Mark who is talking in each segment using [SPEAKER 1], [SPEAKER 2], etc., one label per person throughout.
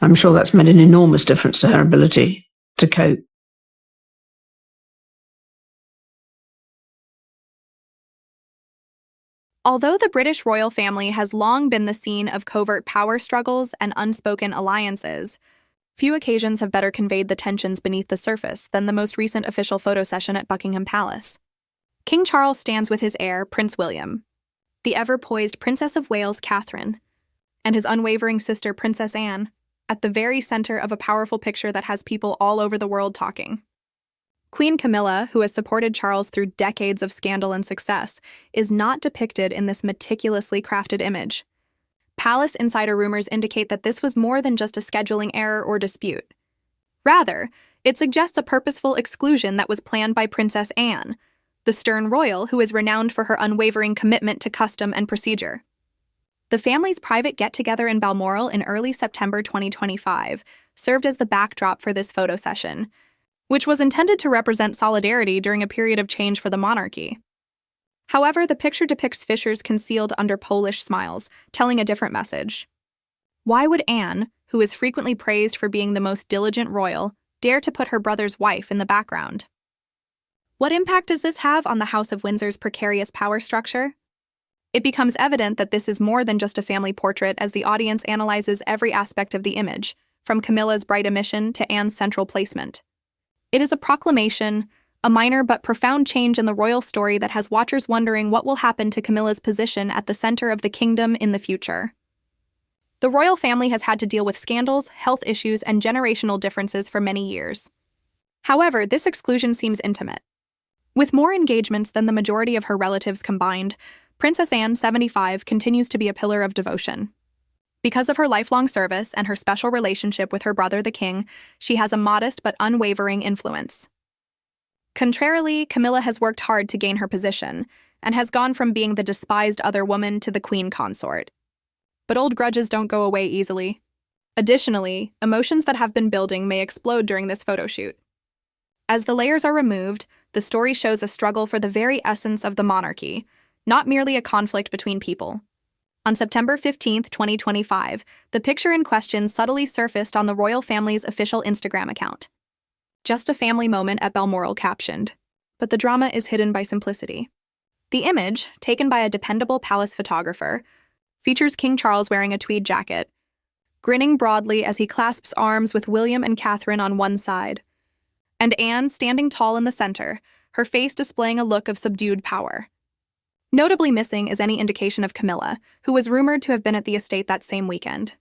[SPEAKER 1] I'm sure that's made an enormous difference to her ability to cope.
[SPEAKER 2] Although the British royal family has long been the scene of covert power struggles and unspoken alliances, few occasions have better conveyed the tensions beneath the surface than the most recent official photo session at Buckingham Palace. King Charles stands with his heir, Prince William, the ever-poised Princess of Wales, Catherine, and his unwavering sister, Princess Anne, at the very center of a powerful picture that has people all over the world talking. Queen Camilla, who has supported Charles through decades of scandal and success, is not depicted in this meticulously crafted image. Palace insider rumors indicate that this was more than just a scheduling error or dispute. Rather, it suggests a purposeful exclusion that was planned by Princess Anne, the stern royal who is renowned for her unwavering commitment to custom and procedure. The family's private get-together in Balmoral in early September 2025 served as the backdrop for this photo session, which was intended to represent solidarity during a period of change for the monarchy. However, the picture depicts fissures concealed under Polish smiles, telling a different message. Why would Anne, who is frequently praised for being the most diligent royal, dare to put her brother's wife in the background? What impact does this have on the House of Windsor's precarious power structure? It becomes evident that this is more than just a family portrait as the audience analyzes every aspect of the image, from Camilla's bright emission to Anne's central placement. It is a proclamation, a minor but profound change in the royal story that has watchers wondering what will happen to Camilla's position at the center of the kingdom in the future. The royal family has had to deal with scandals, health issues, and generational differences for many years. However, this exclusion seems intimate. With more engagements than the majority of her relatives combined, Princess Anne, 75, continues to be a pillar of devotion. Because of her lifelong service and her special relationship with her brother, the king, she has a modest but unwavering influence. Contrarily, Camilla has worked hard to gain her position and has gone from being the despised other woman to the queen consort. But old grudges don't go away easily. Additionally, emotions that have been building may explode during this photo shoot. As the layers are removed, the story shows a struggle for the very essence of the monarchy, not merely a conflict between people. On September 15, 2025, the picture in question subtly surfaced on the royal family's official Instagram account. Just a family moment at Balmoral captioned, but the drama is hidden by simplicity. The image, taken by a dependable palace photographer, features King Charles wearing a tweed jacket, grinning broadly as he clasps arms with William and Catherine on one side, and Anne standing tall in the center, her face displaying a look of subdued power. Notably missing is any indication of Camilla, who was rumored to have been at the estate that same weekend.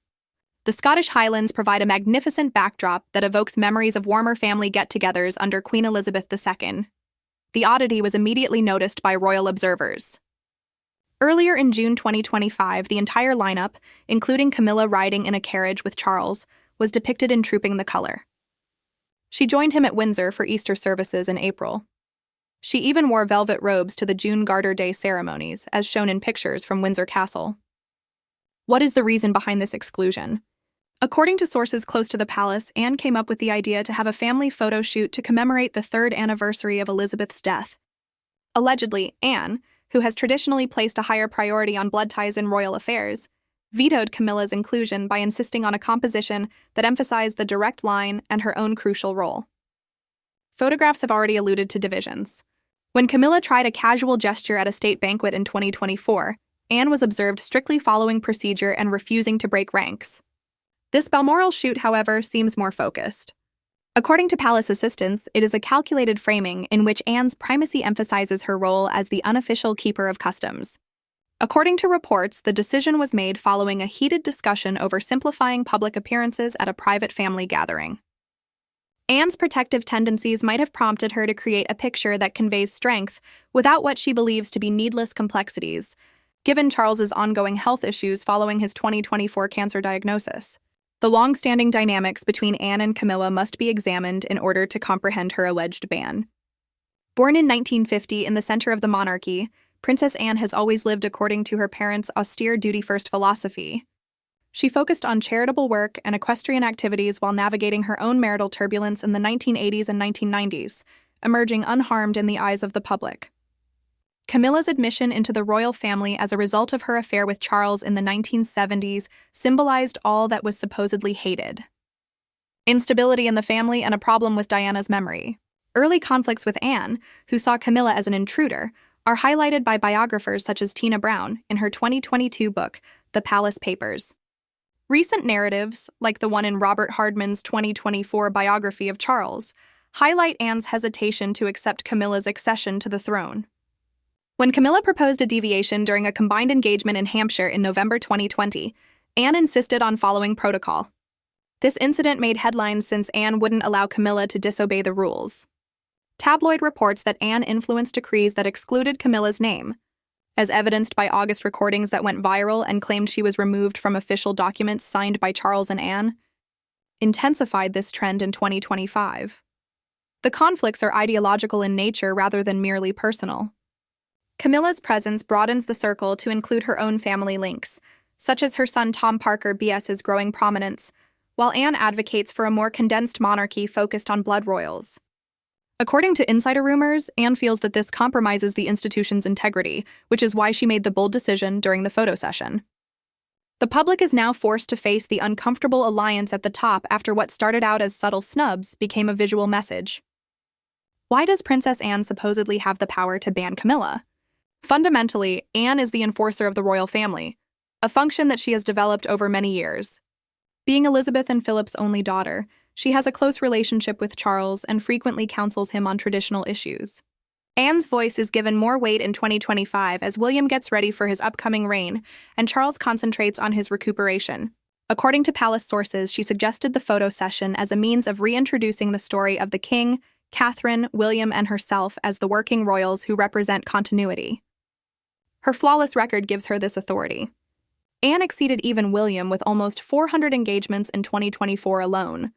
[SPEAKER 2] The Scottish Highlands provide a magnificent backdrop that evokes memories of warmer family get-togethers under Queen Elizabeth II. The oddity was immediately noticed by royal observers. Earlier in June 2025, the entire lineup, including Camilla riding in a carriage with Charles, was depicted in Trooping the Colour. She joined him at Windsor for Easter services in April. She even wore velvet robes to the June Garter Day ceremonies, as shown in pictures from Windsor Castle. What is the reason behind this exclusion? According to sources close to the palace, Anne came up with the idea to have a family photo shoot to commemorate the 3rd anniversary of Elizabeth's death. Allegedly, Anne, who has traditionally placed a higher priority on blood ties in royal affairs, vetoed Camilla's inclusion by insisting on a composition that emphasized the direct line and her own crucial role. Photographs have already alluded to divisions. When Camilla tried a casual gesture at a state banquet in 2024, Anne was observed strictly following procedure and refusing to break ranks. This Balmoral shoot, however, seems more focused. According to palace assistants, it is a calculated framing in which Anne's primacy emphasizes her role as the unofficial keeper of customs. According to reports, the decision was made following a heated discussion over simplifying public appearances at a private family gathering. Anne's protective tendencies might have prompted her to create a picture that conveys strength without what she believes to be needless complexities, given Charles's ongoing health issues following his 2024 cancer diagnosis. The long-standing dynamics between Anne and Camilla must be examined in order to comprehend her alleged ban. Born in 1950 in the center of the monarchy, Princess Anne has always lived according to her parents' austere duty-first philosophy. She focused on charitable work and equestrian activities while navigating her own marital turbulence in the 1980s and 1990s, emerging unharmed in the eyes of the public. Camilla's admission into the royal family as a result of her affair with Charles in the 1970s symbolized all that was supposedly hated. Instability in the family and a problem with Diana's memory. Early conflicts with Anne, who saw Camilla as an intruder, are highlighted by biographers such as Tina Brown in her 2022 book, The Palace Papers. Recent narratives, like the one in Robert Hardman's 2024 biography of Charles, highlight Anne's hesitation to accept Camilla's accession to the throne. When Camilla proposed a deviation during a combined engagement in Hampshire in November 2020, Anne insisted on following protocol. This incident made headlines since Anne wouldn't allow Camilla to disobey the rules. Tabloid reports that Anne influenced decrees that excluded Camilla's name, as evidenced by August recordings that went viral and claimed she was removed from official documents signed by Charles and Anne, intensified this trend in 2025. The conflicts are ideological in nature rather than merely personal. Camilla's presence broadens the circle to include her own family links, such as her son Tom Parker BS's growing prominence, while Anne advocates for a more condensed monarchy focused on blood royals. According to insider rumors, Anne feels that this compromises the institution's integrity, which is why she made the bold decision during the photo session. The public is now forced to face the uncomfortable alliance at the top after what started out as subtle snubs became a visual message. Why does Princess Anne supposedly have the power to ban Camilla? Fundamentally, Anne is the enforcer of the royal family, a function that she has developed over many years. Being Elizabeth and Philip's only daughter, she has a close relationship with Charles and frequently counsels him on traditional issues. Anne's voice is given more weight in 2025 as William gets ready for his upcoming reign and Charles concentrates on his recuperation. According to palace sources, she suggested the photo session as a means of reintroducing the story of the king, Catherine, William, and herself as the working royals who represent continuity. Her flawless record gives her this authority. Anne exceeded even William with almost 400 engagements in 2024 alone.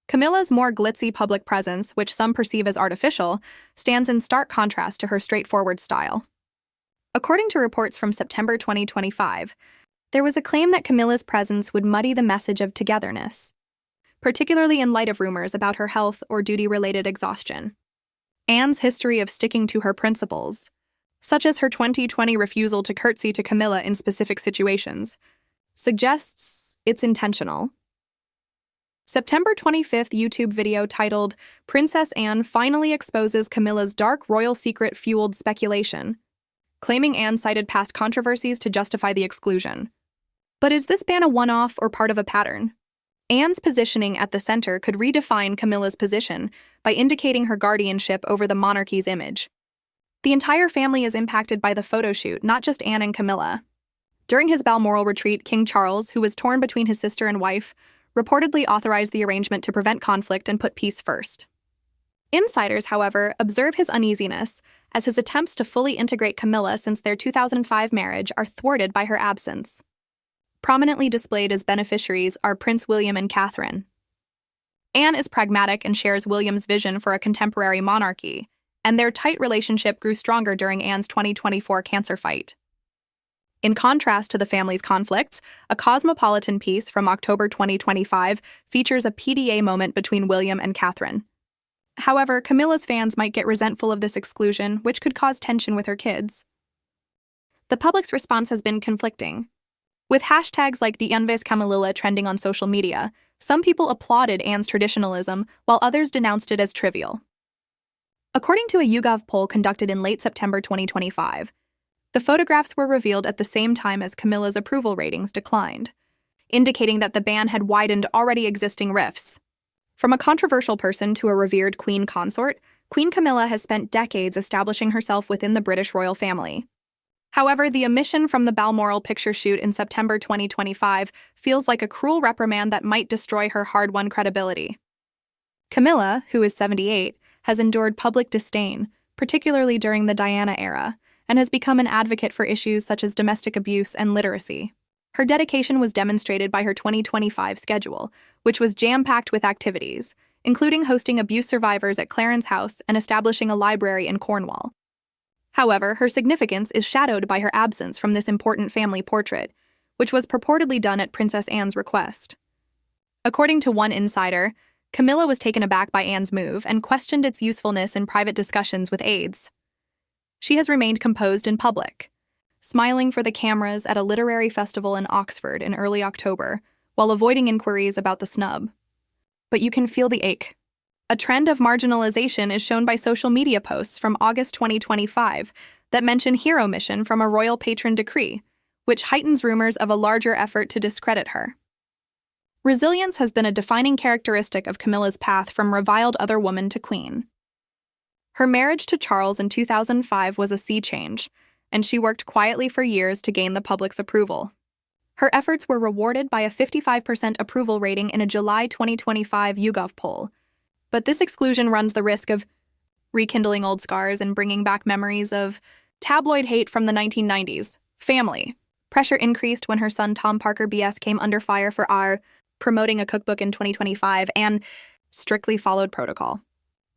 [SPEAKER 2] Camilla's more glitzy public presence, which some perceive as artificial, stands in stark contrast to her straightforward style. According to reports from September 2025, there was a claim that Camilla's presence would muddy the message of togetherness, particularly in light of rumors about her health or duty-related exhaustion. Anne's history of sticking to her principles, such as her 2020 refusal to curtsy to Camilla in specific situations, suggests it's intentional. September 25th YouTube video titled "Princess Anne Finally Exposes Camilla's Dark Royal Secret" fueled speculation, claiming Anne cited past controversies to justify the exclusion. But is this ban a one-off or part of a pattern? Anne's positioning at the center could redefine Camilla's position by indicating her guardianship over the monarchy's image. The entire family is impacted by the photoshoot, not just Anne and Camilla. During his Balmoral retreat, King Charles, who was torn between his sister and wife, reportedly authorized the arrangement to prevent conflict and put peace first. Insiders, however, observe his uneasiness, as his attempts to fully integrate Camilla since their 2005 marriage are thwarted by her absence. Prominently displayed as beneficiaries are Prince William and Catherine. Anne is pragmatic and shares William's vision for a contemporary monarchy, and their tight relationship grew stronger during Anne's 2024 cancer fight. In contrast to the family's conflicts, a Cosmopolitan piece from October 2025 features a PDA moment between William and Catherine. However, Camilla's fans might get resentful of this exclusion, which could cause tension with her kids. The public's response has been conflicting. With hashtags like #DeEnves Camilla trending on social media, some people applauded Anne's traditionalism, while others denounced it as trivial. According to a YouGov poll conducted in late September 2025, the photographs were revealed at the same time as Camilla's approval ratings declined, indicating that the ban had widened already existing rifts. From a controversial person to a revered queen consort, Queen Camilla has spent decades establishing herself within the British royal family. However, the omission from the Balmoral picture shoot in September 2025 feels like a cruel reprimand that might destroy her hard-won credibility. Camilla, who is 78, has endured public disdain, particularly during the Diana era, and has become an advocate for issues such as domestic abuse and literacy. Her dedication was demonstrated by her 2025 schedule, which was jam-packed with activities, including hosting abuse survivors at Clarence House and establishing a library in Cornwall. However, her significance is shadowed by her absence from this important family portrait, which was purportedly done at Princess Anne's request. According to one insider, Camilla was taken aback by Anne's move and questioned its usefulness in private discussions with aides. She has remained composed in public, smiling for the cameras at a literary festival in Oxford in early October, while avoiding inquiries about the snub. But you can feel the ache. A trend of marginalization is shown by social media posts from August 2025 that mention hero mission from a royal patron decree, which heightens rumors of a larger effort to discredit her. Resilience has been a defining characteristic of Camilla's path from reviled other woman to queen. Her marriage to Charles in 2005 was a sea change, and she worked quietly for years to gain the public's approval. Her efforts were rewarded by a 55% approval rating in a July 2025 YouGov poll, but this exclusion runs the risk of rekindling old scars and bringing back memories of tabloid hate from the 1990s. Family. Pressure increased when her son Tom Parker BS came under fire for promoting a cookbook in 2025 and strictly followed protocol.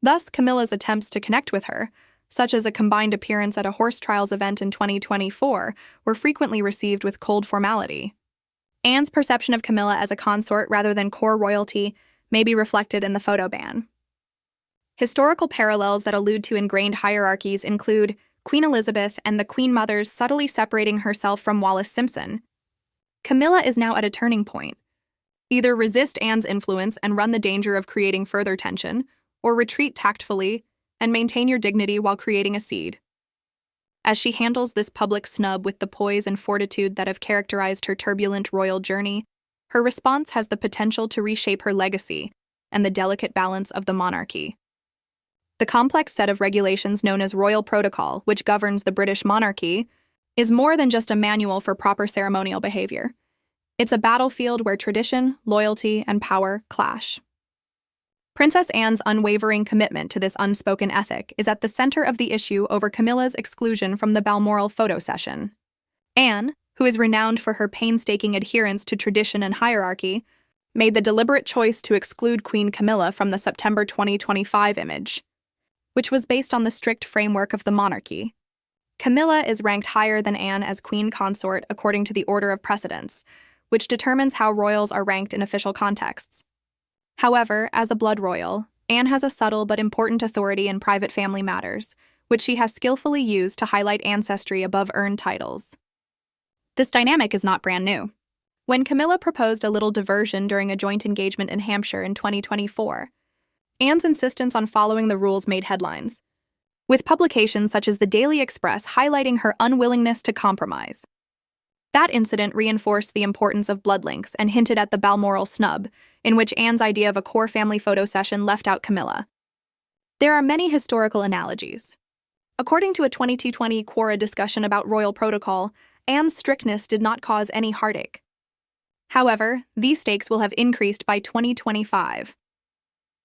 [SPEAKER 2] Thus, Camilla's attempts to connect with her, such as a combined appearance at a horse trials event in 2024, were frequently received with cold formality. Anne's perception of Camilla as a consort rather than core royalty may be reflected in the photo ban. Historical parallels that allude to ingrained hierarchies include Queen Elizabeth and the Queen Mother's subtly separating herself from Wallis Simpson. Camilla is now at a turning point. Either resist Anne's influence and run the danger of creating further tension, or retreat tactfully and maintain your dignity while creating a seed. As she handles this public snub with the poise and fortitude that have characterized her turbulent royal journey, her response has the potential to reshape her legacy and the delicate balance of the monarchy. The complex set of regulations known as royal protocol, which governs the British monarchy, is more than just a manual for proper ceremonial behavior. It's a battlefield where tradition, loyalty, and power clash. Princess Anne's unwavering commitment to this unspoken ethic is at the center of the issue over Camilla's exclusion from the Balmoral photo session. Anne, who is renowned for her painstaking adherence to tradition and hierarchy, made the deliberate choice to exclude Queen Camilla from the September 2025 image, which was based on the strict framework of the monarchy. Camilla is ranked higher than Anne as queen consort according to the order of precedence, which determines how royals are ranked in official contexts. However, as a blood royal, Anne has a subtle but important authority in private family matters, which she has skillfully used to highlight ancestry above earned titles. This dynamic is not brand new. When Camilla proposed a little diversion during a joint engagement in Hampshire in 2024, Anne's insistence on following the rules made headlines, with publications such as the Daily Express highlighting her unwillingness to compromise. That incident reinforced the importance of blood links and hinted at the Balmoral snub, in which Anne's idea of a core family photo session left out Camilla. There are many historical analogies. According to a 2020 Quora discussion about royal protocol, Anne's strictness did not cause any heartache. However, these stakes will have increased by 2025.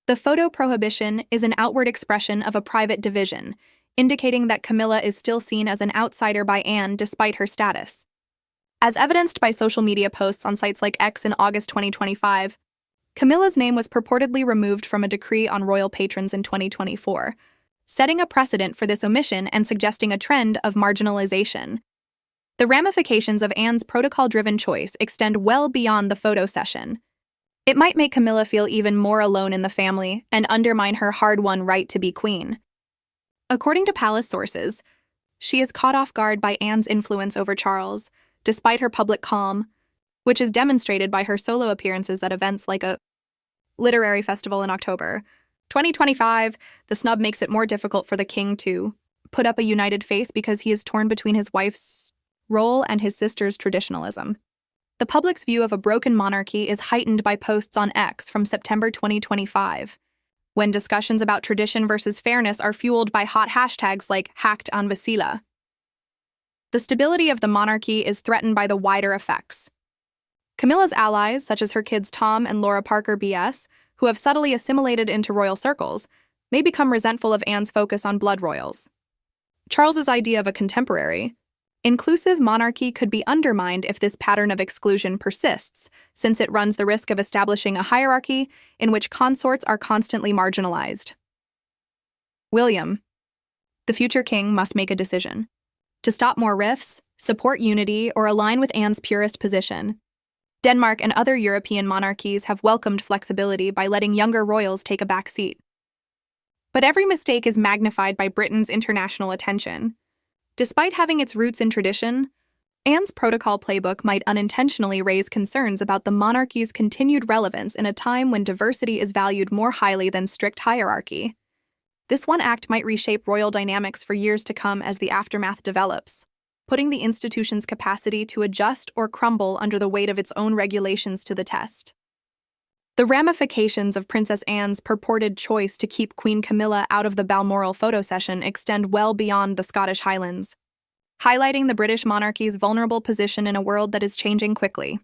[SPEAKER 2] The photo prohibition is an outward expression of a private division, indicating that Camilla is still seen as an outsider by Anne despite her status. As evidenced by social media posts on sites like X in August 2025, Camilla's name was purportedly removed from a decree on royal patrons in 2024, setting a precedent for this omission and suggesting a trend of marginalization. The ramifications of Anne's protocol-driven choice extend well beyond the photo session. It might make Camilla feel even more alone in the family and undermine her hard-won right to be queen. According to palace sources, she is caught off guard by Anne's influence over Charles, despite her public calm, which is demonstrated by her solo appearances at events like a literary festival in October 2025. The snub makes it more difficult for the king to put up a united face because he is torn between his wife's role and his sister's traditionalism. The public's view of a broken monarchy is heightened by posts on X from September 2025, when discussions about tradition versus fairness are fueled by hot hashtags like hacked on Vasila. The stability of the monarchy is threatened by the wider effects. Camilla's allies, such as her kids Tom and Laura Parker BS, who have subtly assimilated into royal circles, may become resentful of Anne's focus on blood royals. Charles's idea of a contemporary, inclusive monarchy could be undermined if this pattern of exclusion persists, since it runs the risk of establishing a hierarchy in which consorts are constantly marginalized. William, the future king, must make a decision: to stop more rifts, support unity, or align with Anne's purist position. Denmark and other European monarchies have welcomed flexibility by letting younger royals take a back seat. But every mistake is magnified by Britain's international attention. Despite having its roots in tradition, Anne's protocol playbook might unintentionally raise concerns about the monarchy's continued relevance in a time when diversity is valued more highly than strict hierarchy. This one act might reshape royal dynamics for years to come as the aftermath develops, putting the institution's capacity to adjust or crumble under the weight of its own regulations to the test. The ramifications of Princess Anne's purported choice to keep Queen Camilla out of the Balmoral photo session extend well beyond the Scottish Highlands, highlighting the British monarchy's vulnerable position in a world that is changing quickly.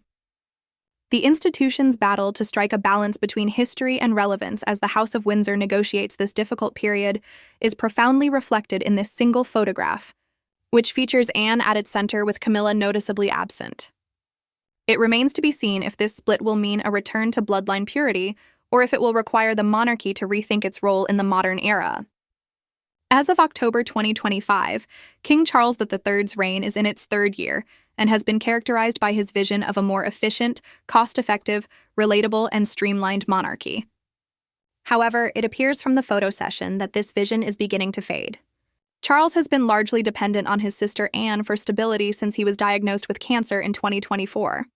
[SPEAKER 2] The institution's battle to strike a balance between history and relevance as the House of Windsor negotiates this difficult period is profoundly reflected in this single photograph, which features Anne at its center with Camilla noticeably absent. It remains to be seen if this split will mean a return to bloodline purity or if it will require the monarchy to rethink its role in the modern era. As of October 2025, King Charles III's reign is in its third year and has been characterized by his vision of a more efficient, cost-effective, relatable, and streamlined monarchy. However, it appears from the photo session that this vision is beginning to fade. Charles has been largely dependent on his sister Anne for stability since he was diagnosed with cancer in 2024.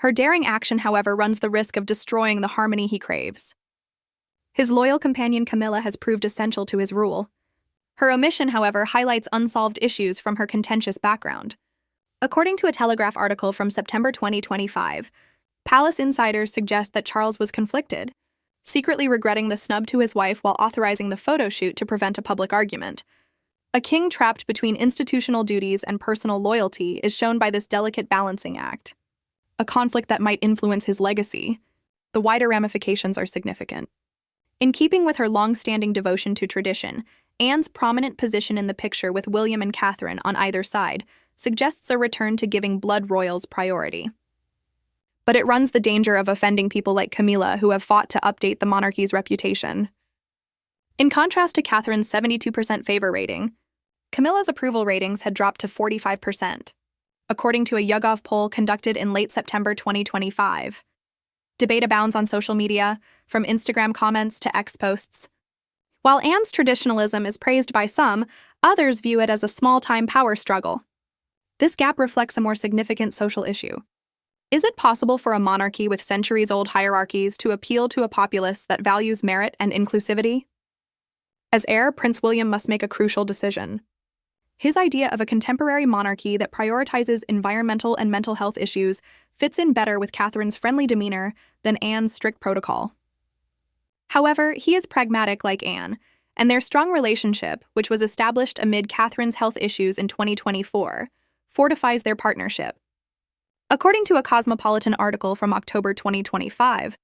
[SPEAKER 2] Her daring action, however, runs the risk of destroying the harmony he craves. His loyal companion Camilla has proved essential to his rule. Her omission, however, highlights unsolved issues from her contentious background. According to a Telegraph article from September 2025, palace insiders suggest that Charles was conflicted, secretly regretting the snub to his wife while authorizing the photo shoot to prevent a public argument. A king trapped between institutional duties and personal loyalty is shown by this delicate balancing act, a conflict that might influence his legacy. The wider ramifications are significant. In keeping with her long-standing devotion to tradition, Anne's prominent position in the picture with William and Catherine on either side suggests a return to giving blood royals priority. But it runs the danger of offending people like Camilla who have fought to update the monarchy's reputation. In contrast to Catherine's 72% favor rating, Camilla's approval ratings had dropped to 45%, according to a YouGov poll conducted in late September 2025. Debate abounds on social media, from Instagram comments to X posts. While Anne's traditionalism is praised by some, others view it as a small-time power struggle. This gap reflects a more significant social issue. Is it possible for a monarchy with centuries-old hierarchies to appeal to a populace that values merit and inclusivity? As heir, Prince William must make a crucial decision. His idea of a contemporary monarchy that prioritizes environmental and mental health issues fits in better with Catherine's friendly demeanor than Anne's strict protocol. However, he is pragmatic like Anne, and their strong relationship, which was established amid Catherine's health issues in 2024, fortifies their partnership. According to a Cosmopolitan article from October 2025,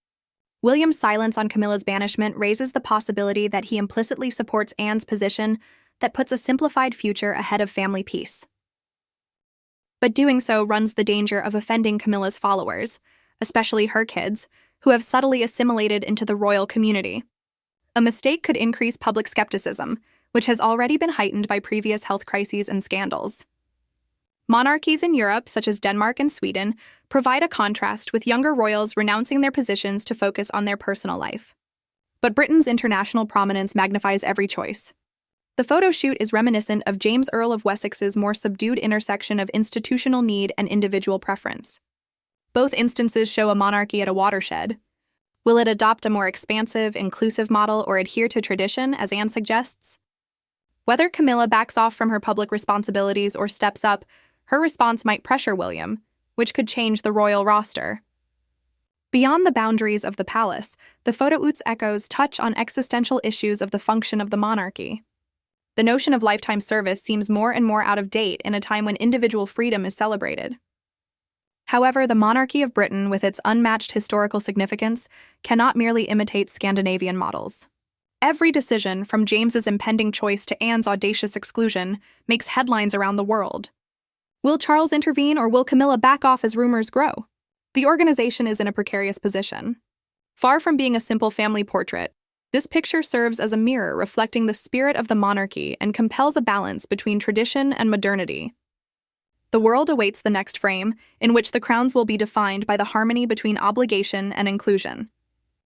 [SPEAKER 2] William's silence on Camilla's banishment raises the possibility that he implicitly supports Anne's position that puts a simplified future ahead of family peace. But doing so runs the danger of offending Camilla's followers, especially her kids, who have subtly assimilated into the royal community. A mistake could increase public skepticism, which has already been heightened by previous health crises and scandals. Monarchies in Europe, such as Denmark and Sweden, provide a contrast with younger royals renouncing their positions to focus on their personal life. But Britain's international prominence magnifies every choice. The photo shoot is reminiscent of James Earl of Wessex's more subdued intersection of institutional need and individual preference. Both instances show a monarchy at a watershed. Will it adopt a more expansive, inclusive model or adhere to tradition, as Anne suggests? Whether Camilla backs off from her public responsibilities or steps up, her response might pressure William, which could change the royal roster. Beyond the boundaries of the palace, the photo's echoes touch on existential issues of the function of the monarchy. The notion of lifetime service seems more and more out of date in a time when individual freedom is celebrated. However, the monarchy of Britain, with its unmatched historical significance, cannot merely imitate Scandinavian models. Every decision, from James's impending choice to Anne's audacious exclusion, makes headlines around the world. Will Charles intervene or will Camilla back off as rumors grow? The organization is in a precarious position. Far from being a simple family portrait, this picture serves as a mirror reflecting the spirit of the monarchy and compels a balance between tradition and modernity. The world awaits the next frame, in which the crowns will be defined by the harmony between obligation and inclusion.